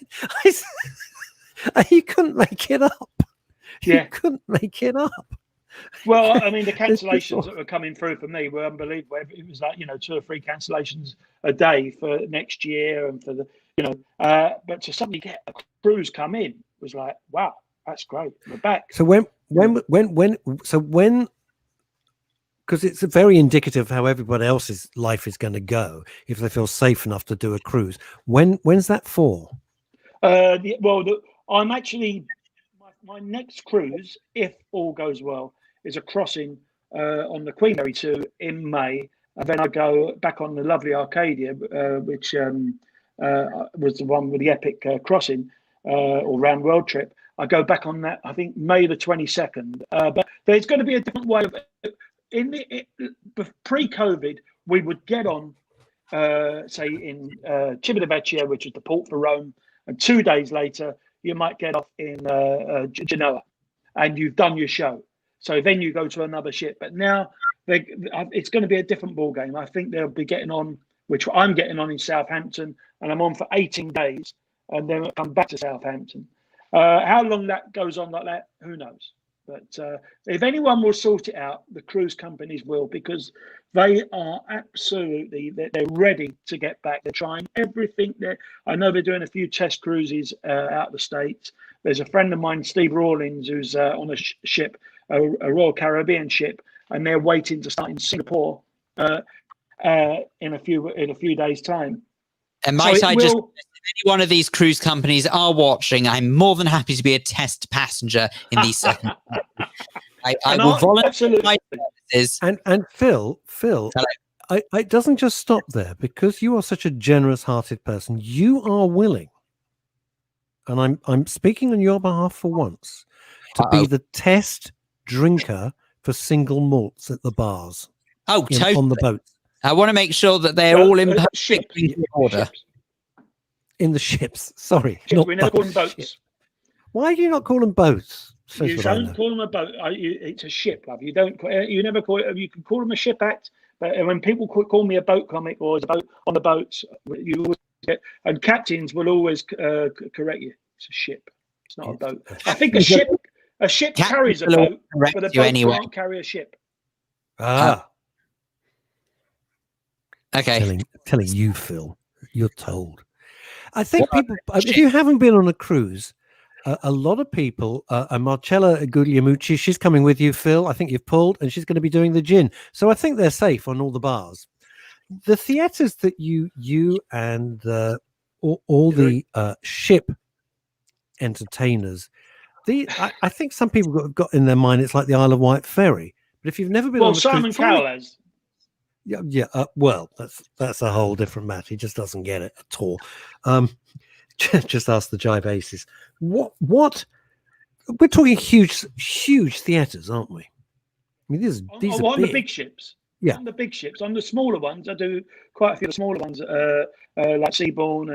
he couldn't make it up. Yeah. He couldn't make it up. Well, I mean, the cancellations that were coming through for me were unbelievable. It was like, 2 or 3 cancellations a day for next year, and for the, but to suddenly get a cruise come in was like, wow, that's great. We're back. So when, because it's very indicative of how everybody else's life is going to go if they feel safe enough to do a cruise. When's that for? I'm actually, my next cruise, if all goes well, is a crossing on the Queen Mary 2 in May, and then I go back on the lovely Arcadia, which was the one with the epic crossing or round world trip. I go back on that, I think, May the 22nd. But there's going to be a different way of pre-COVID. We would get on, say, in Civitavecchia, which is the port for Rome, and 2 days later you might get off in Genoa, and you've done your show. So then you go to another ship. But now it's going to be a different ball game. I think they'll be getting on, which I'm getting on in Southampton, and I'm on for 18 days, and then I'll come back to Southampton. How long that goes on like that, who knows? But if anyone will sort it out, the cruise companies will, because they are absolutely, they're ready to get back. They're trying everything. I know they're doing a few test cruises out of the States. There's a friend of mine, Steve Rawlins, who's on a ship, a Royal Caribbean ship, and they're waiting to start in Singapore in a few days' time. And might I just, if any one of these cruise companies are watching, I'm more than happy to be a test passenger in these second. I will volunteer my services. And Phil, it doesn't just stop there, because you are such a generous-hearted person. You are willing, and I'm speaking on your behalf for once, to be the test drinker for single malts at the bars. Oh, totally. On the boat. I want to make sure that they're all in perfect order. In the ships, sorry. We never call them boats. Why do you not call them boats? You don't call them a boat. It's a ship, love. You never call it. You can call them a ship act, but when people call me a boat comic or a boat on the boats, you always get, and captains will always correct you. It's a ship. It's not a boat. I think a ship carries a boat, but a boat can't carry a ship. Okay. Telling you, Phil, you're told. I think people, if you haven't been on a cruise, a lot of people, Marcella Guglielmucci, she's coming with you, Phil. I think you've pulled, and she's going to be doing the gin. So I think they're safe on all the bars. The theatres that you and all the ship entertainers, I think some people have got in their mind it's like the Isle of Wight ferry. But if you've never been on a Simon cruise, Cowell has. Yeah. Well, that's a whole different matter. He just doesn't get it at all. Just ask the Jive Aces. What? We're talking huge theatres, aren't we? I mean, these are on big. The big ships. Yeah, on the big ships. On the smaller ones, I do quite a few of the smaller ones, like Seabourn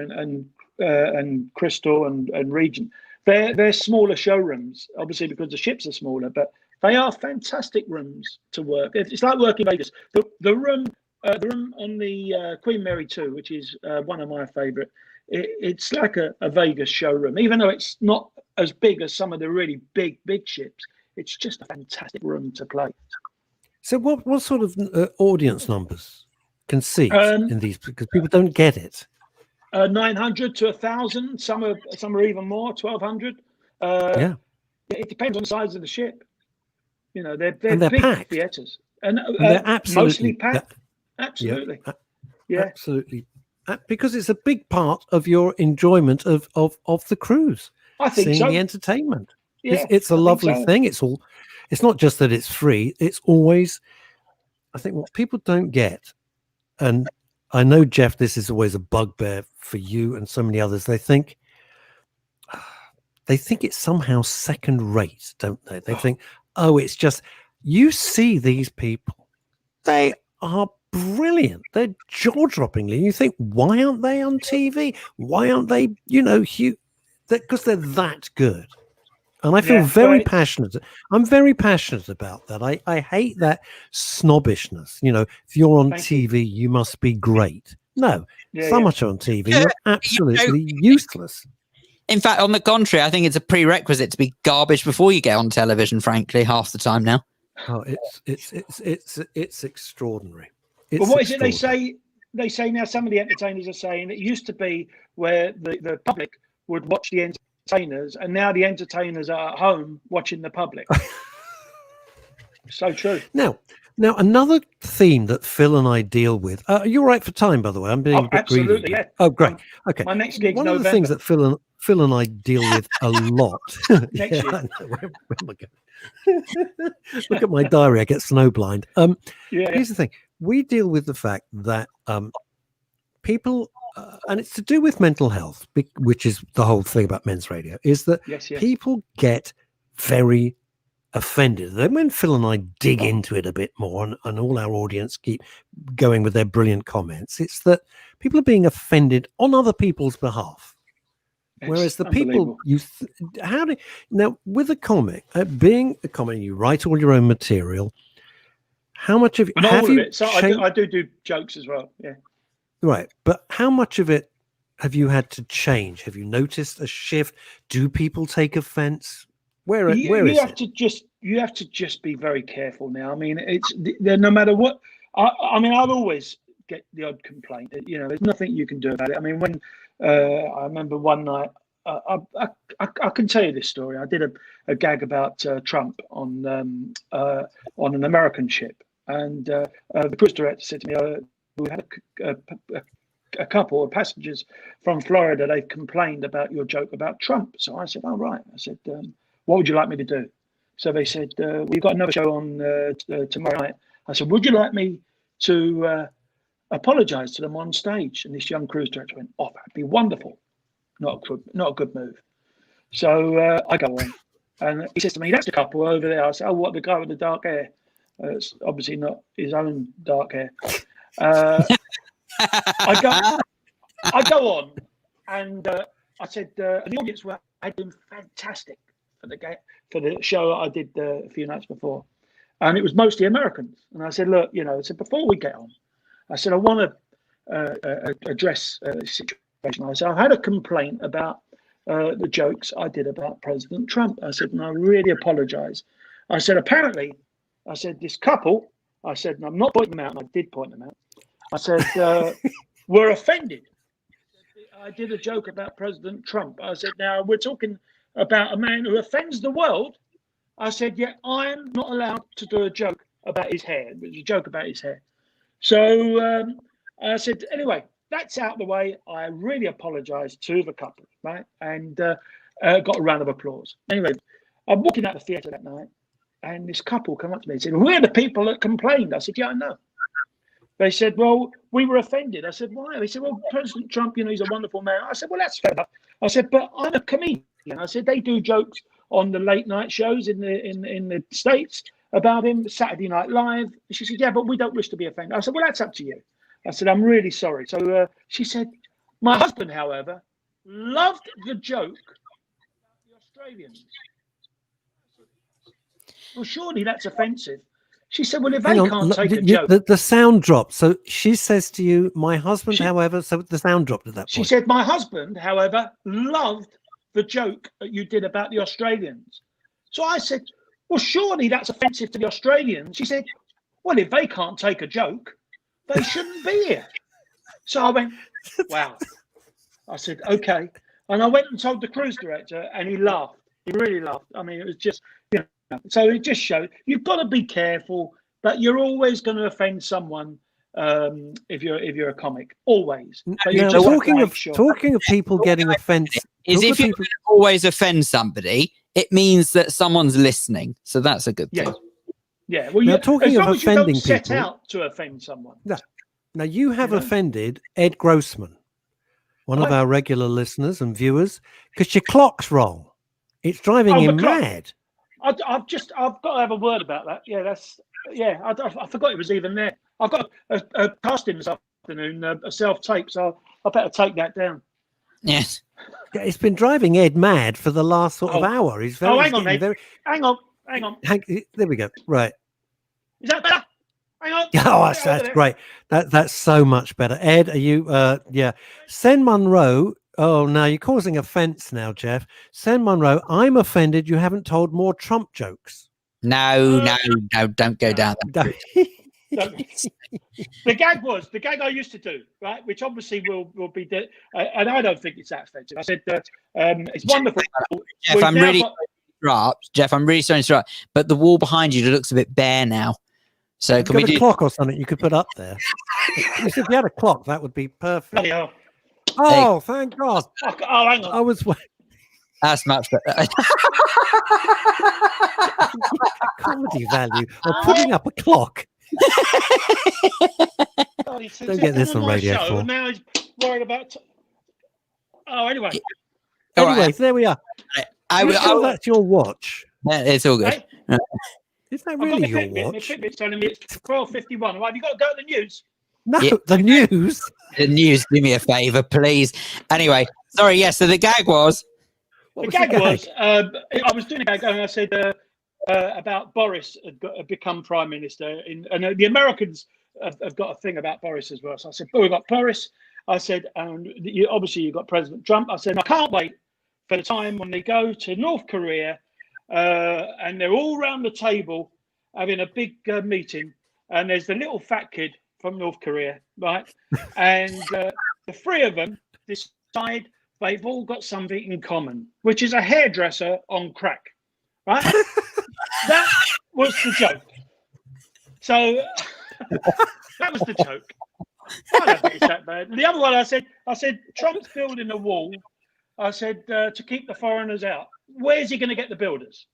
and Crystal and Regent. They're smaller showrooms, obviously because the ships are smaller, but they are fantastic rooms to work. It's like working in Vegas. The room on the Queen Mary 2, which is one of my favourite, it's like a Vegas showroom. Even though it's not as big as some of the really big ships, it's just a fantastic room to play. So what sort of audience numbers can see in these? Because people don't get it. 900 to 1,000. Some are even more, 1,200. Yeah. It depends on the size of the ship. They're big packed. theatres. and they're mostly absolutely Pat. Absolutely, yeah. Absolutely, because it's a big part of your enjoyment of the cruise. I think Seeing so. the entertainment. Yeah, It's a I think lovely so. thing. It's not just that it's free. It's always, I think, what people don't get, and I know, Jeff, this is always a bugbear for you and so many others. They think it's somehow second rate, don't they? They think, oh, it's just, you see these people, they are brilliant. They're jaw-droppingly. You think, why aren't they on TV? Why aren't they, because they're that good. And I feel very passionate. I'm very passionate about that. I hate that snobbishness. If you're on TV, you must be great. No, so much on TV, you're absolutely useless. In fact, on the contrary, I think it's a prerequisite to be garbage before you get on television, frankly, half the time now. Oh, it's extraordinary. But what is it they say? They say now, some of the entertainers are saying it used to be where the public would watch the entertainers, and now the entertainers are at home watching the public. So true. Now another theme that Phil and I deal with. Are you all right for time, by the way? I'm being a bit absolutely, greedy. yeah. Oh, great. Okay. My next gig's one November. of the things that Phil and I deal with a lot. Next year. I know. Where am I going? Look at my diary. I get snowblind. Here's the thing. We deal with the fact that people, and it's to do with mental health, which is the whole thing about men's radio, is that people get very offended. Then when Phil and I dig into it a bit more, and all our audience keep going with their brilliant comments, it's that people are being offended on other people's behalf. Whereas the people now with a comic, being a comic, you write all your own material. How much of it have you? So I do jokes as well. Yeah. Right, but how much of it have you had to change? Have you noticed a shift? Do people take offense? Where is it? You have to just be very careful now. I mean, it's no matter what. I mean, I'll always get the odd complaint. There's nothing you can do about it. I mean, when I remember one night, I can tell you this story. I did a gag about Trump on an American ship, and the cruise director said to me, "We had a couple of passengers from Florida. They've complained about your joke about Trump." So I said, "Oh, right." I said, "What would you like me to do?" So they said, "We've got another show on tomorrow night." I said, "Would you like me to apologize to them on stage?" And this young cruise director went, "Oh, that'd be wonderful." Not a good move. So I go on, and he says to me, "That's the couple over there." I said, "Oh, what, the guy with the dark hair?" It's obviously not his own dark hair. I go on, and I said the audience had been fantastic for the show I did a few nights before, and it was mostly Americans. And I said, "Look, I said, before we get on, I said I want to address this situation." I said, "I've had a complaint about the jokes I did about President Trump." I said, "And I really apologize." I said, "Apparently," I said, "this couple," I said, and I'm not pointing them out, and I did point them out. I said, "We're offended. I did a joke about President Trump." I said, "Now we're talking about a man who offends the world." I said, "Yet I'm not allowed to do a joke about his hair." It was a joke about his hair. So I said, "Anyway, that's out of the way. I really apologize to the couple," right? And got a round of applause. Anyway, I'm walking out of the theatre that night, and this couple come up to me and said, "We're the people that complained." I said, "Yeah, I know." They said, "Well, we were offended." I said, "Why?" They said, "Well, President Trump, he's a wonderful man." I said, "Well, that's fair enough." I said, "But I'm a comedian." I said, "They do jokes on the late night shows in the States about him, Saturday Night Live." And she said, "Yeah, but we don't wish to be offended." I said, "Well, that's up to you." I said, "I'm really sorry." So she said, "My husband, however, loved the joke about the Australians." Well, surely that's offensive. She said, "Well, if they can't take a joke." The sound dropped. So she says to you, "My husband, however," so the sound dropped at that point. She said, "My husband, however, loved the joke that you did about the Australians." So I said, "Well, surely that's offensive to the Australians." She said, "Well, if they can't take a joke, they shouldn't be here." So I went, "Wow." I said, "Okay." And I went and told the cruise director, and he laughed. He really laughed. I mean, it was just, so it just showed you've got to be careful. but you're always going to offend someone if you're a comic, always. But you Now, just have to talking make of sure. talking of people getting offensive, Is if you're going to always offend somebody, it means that someone's listening. So that's a good thing. Yes. Yeah. Well, Now, you, talking as of long as you don't offending set people- out to offend someone. now you have You know? offended Ed Grossman, one of Right. our regular listeners and viewers, because your clock's wrong. It's driving Oh, the him clock. mad. I've got to have a word about that. Yeah, I forgot it was even there. I've got a casting this afternoon, a self-tape, so I better take that down. Yes. Yeah, it's been driving Ed mad for the last sort of hour. He's very. hang on, Ed. Hang on. There we go. Right. Is that better? Hang on. Oh, that's great. That's so much better. Ed, are you? Yeah. Sen Munro. Oh, no, you're causing offence now, Jeff. Sen Munro, I'm offended you haven't told more Trump jokes. No, don't go down that route. The gag I used to do, right, which obviously will be and I don't think it's that offensive. I said it's wonderful. Jeff, I'm really sorry to interrupt, but the wall behind you looks a bit bare now. So can we do a clock or something you could put up there? If you had a clock, that would be perfect. Oh, thank God. Oh, hang on. I was That's much better. comedy value of putting up a clock. Don't get this on Radio 4. Now he's worried about. Anyway. Anyways, there we are. That's your watch. Yeah, it's all good. Hey? Is that really your watch? My Fitbit's telling me it's 12:51. Have you got to go to the news? No, the news. The news, do me a favour, please. Anyway, sorry, yes, so the gag was... The gag was, I was doing a gag and I said about Boris had become Prime Minister. And the Americans have got a thing about Boris as well. So I said, we've got Boris. I said, obviously you've got President Trump. I said, I can't wait for the time when they go to North Korea and they're all round the table having a big meeting. And there's the little fat kid from North Korea, right? And the three of them decide they've all got something in common, which is a hairdresser on crack, right? That was the joke. So that was the joke. I don't think it's that bad. The other one, I said, Trump's building a wall. I said, to keep the foreigners out. Where's he going to get the builders?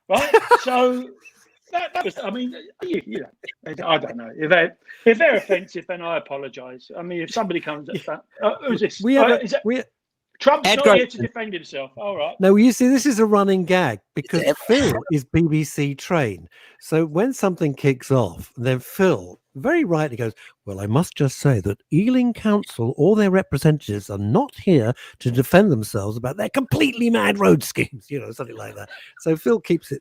Right? So that was, I mean, you know, I don't know. If they're offensive, then I apologise. I mean, if somebody comes at that, who's this? Trump's Ed not here to defend himself. All right. No, you see, this is a running gag because Phil is BBC trained. So when something kicks off, then Phil very rightly goes, well, I must just say that Ealing Council or their representatives are not here to defend themselves about their completely mad road schemes, you know, something like that. So Phil keeps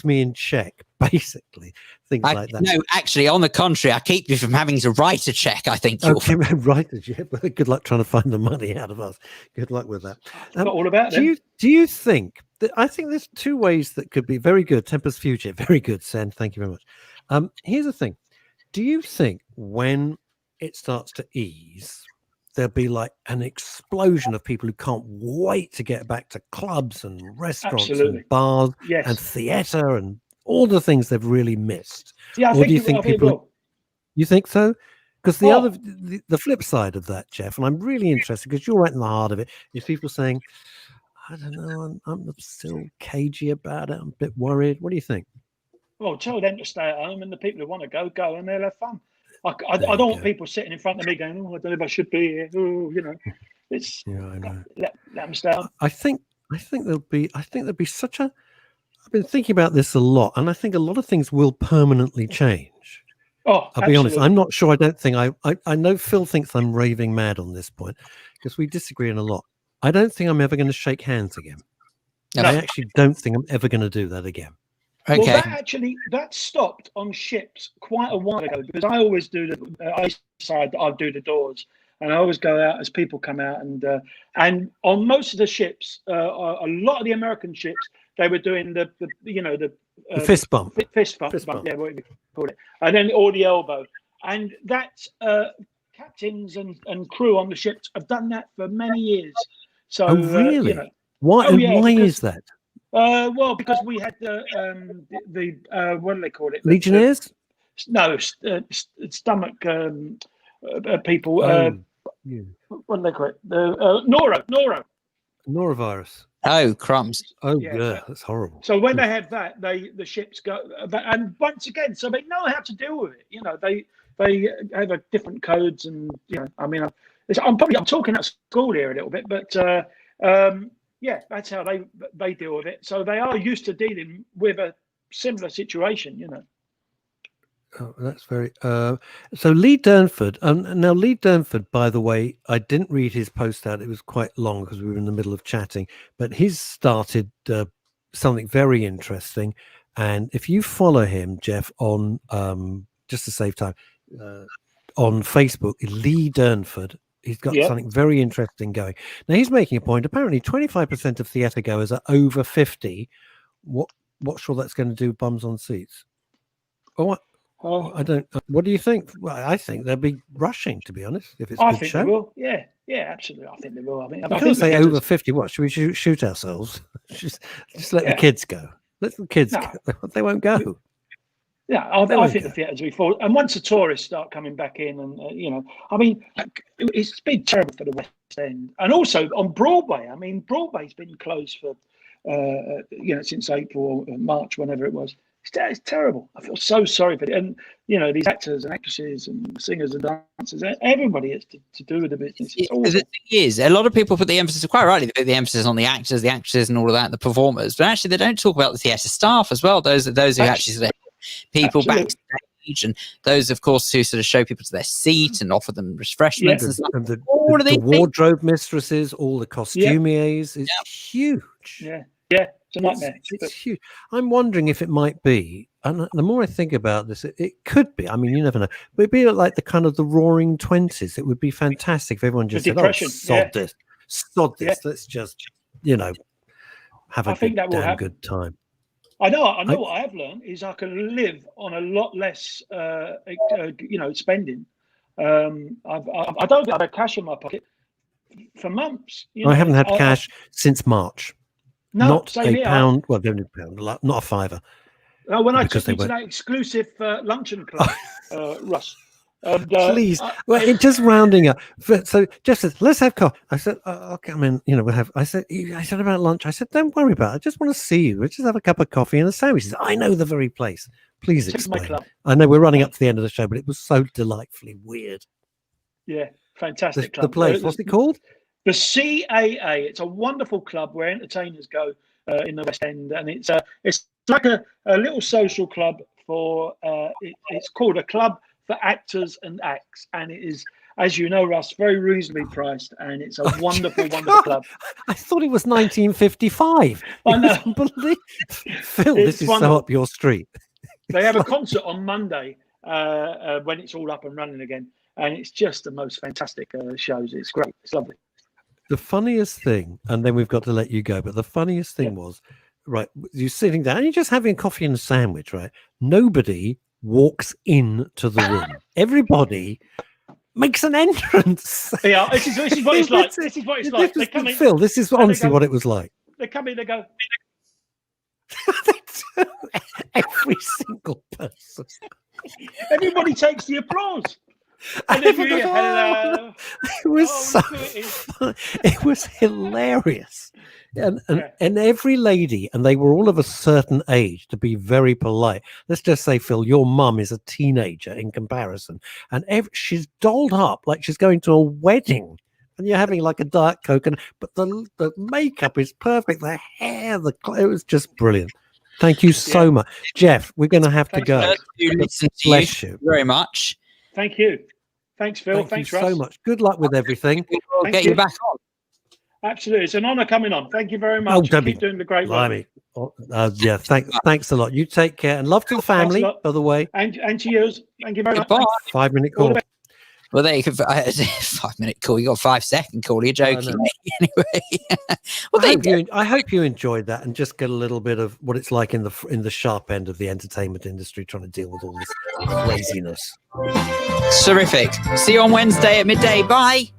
me in check, basically, things like that. No, actually, on the contrary, I keep you from having to write a check, I think. Okay, right. Good luck trying to find the money out of us. Good luck with that. Got all about them. Do you think that, I think there's two ways that could be very good. Tempest Future, very good, Sen. Thank you very much. Here's the thing. Do you think when it starts to ease, there'll be like an explosion of people who can't wait to get back to clubs and restaurants and bars and theatre and all the things they've really missed? Yeah, or do you think people? You think so? Because the flip side of that, Jeff, and I'm really interested because you're right in the heart of it, is people saying, I don't know, I'm still cagey about it. I'm a bit worried. What do you think? Well, tell them to stay at home, and the people who want to go, and they'll have fun. I don't want people sitting in front of me going, "Oh, I don't know if I should be here." Oh, you know, it's I know. Let them stay home. I think there'll be such a. I've been thinking about this a lot, and I think a lot of things will permanently change. Oh, I'll be honest. I'm not sure. I don't think I know Phil thinks I'm raving mad on this point because we disagree on a lot. I don't think I'm ever going to shake hands again. No. I actually don't think I'm ever going to do that again. Okay. Well, that stopped on ships quite a while ago because I always do I do the doors, and I always go out as people come out, and on most of the ships, a lot of the American ships, they were doing the fist bump. Fist bump. Yeah, what you call it, and then or the elbow, and that captains and crew on the ships have done that for many years. So really, you know, why is that? Well, because we had the what do they call it? Legionnaires? Stomach people. Yeah. What do they call it? The Noro. Norovirus. Oh, crumbs. Oh, Yeah. yeah, that's horrible. So when they have that, the ships go, and once again, so they know how to deal with it. You know, they have a different codes, and I mean, I'm talking out of school here a little bit, but yeah, that's how they deal with it. So they are used to dealing with a similar situation. Oh, that's very. So Lee Durnford. Now Lee Durnford, by the way, I didn't read his post out. It was quite long because we were in the middle of chatting. But he's started something very interesting. And if you follow him, Jeff, on just to save time, on Facebook, Lee Durnford, he's got something very interesting going. Now he's making a point. Apparently, 25% of theatre goers are over 50. What's all that's going to do? Bums on seats. I don't. What do you think? Well, I think they'll be rushing, to be honest. If it's a good show, they will. Yeah, absolutely. I think they will. I mean, I can't say over 50. What should we shoot ourselves? just let the kids go. Let the kids go. They won't go. Yeah, I think the theatres will be full. And once the tourists start coming back in, and I mean, it's been terrible for the West End, and also on Broadway. I mean, Broadway's been closed for since April or March, whenever it was. It's terrible. I feel so sorry for it. And, these actors and actresses and singers and dancers, everybody has to do with the business. The thing is, a lot of people put the emphasis, quite rightly, they put the emphasis on the actors, the actresses and all of that, the performers. But actually, they don't talk about the theatre staff as well. Those who actually sort of people backstage, and those, of course, who sort of show people to their seat and offer them refreshments and stuff. And the wardrobe mistresses, all the costumiers, it's huge. Yeah, it's a nightmare. It's huge. I'm wondering if it might be, and the more I think about this, it could be. I mean, you never know. But it'd be like the kind of the Roaring '20s. It would be fantastic if everyone just said, "Oh, sod this. Let's just, have a damn good time." I know what I have learned is I can live on a lot less, spending. I don't think I've had cash in my pocket for months. I haven't had cash since March. No, not a pound. Well, they're a pound, not a fiver. When I took you to that exclusive luncheon club, Russ. And, please, just rounding up. So Jeff says, "Let's have coffee." I said, "Okay, I mean, we'll have." I said about lunch. I said, "Don't worry about it. I just want to see you. Let's just have a cup of coffee and a sandwich." He said, "I know the very place. Please explain." I know we're running up to the end of the show, but it was so delightfully weird. Yeah, fantastic club. The place. What's it called? The CAA. It's a wonderful club where entertainers go in the West End, and it's like a little social club for. It's called a club for actors and acts, and it is, as you know, Russ, very reasonably priced, and it's a wonderful club. I thought it was 1955. I know. Unbelievable. Phil, this is so up your street. They have a concert on Monday when it's all up and running again, and it's just the most fantastic shows. It's great. It's lovely. The funniest thing, and then we've got to let you go, but the funniest thing was, right, you're sitting down and you're just having coffee and a sandwich, right? Nobody walks into the room. Everybody makes an entrance. Yeah, this is what it's like. This is what it's like. They come in, Phil, this is honestly what it was like. They come in, they go. Every single person. Everybody takes the applause. And then you hello. It was so fun. It was hilarious. And every lady, and they were all of a certain age, to be very polite. Let's just say, Phil, your mum is a teenager in comparison. And she's dolled up like she's going to a wedding. And you're having like a Diet Coke. But the makeup is perfect. The hair, it was just brilliant. Thank you so much. Jeff, we're going to have to go. Bless you very much. Thank you. Thanks, Phil. Thanks, Russ. So much. Good luck with everything. We'll get you back on. Absolutely. It's an honour coming on. Thank you very much. Keep doing the great work. Thanks a lot. You take care. And love to the family, by the way. And to yours. Thank you very much. 5-minute call. Well, there you can 5-minute call. You got a 5-second call. You're joking, anyway. Well, I hope you enjoyed that and just get a little bit of what it's like in the sharp end of the entertainment industry, trying to deal with all this craziness. Terrific. See you on Wednesday at midday. Bye.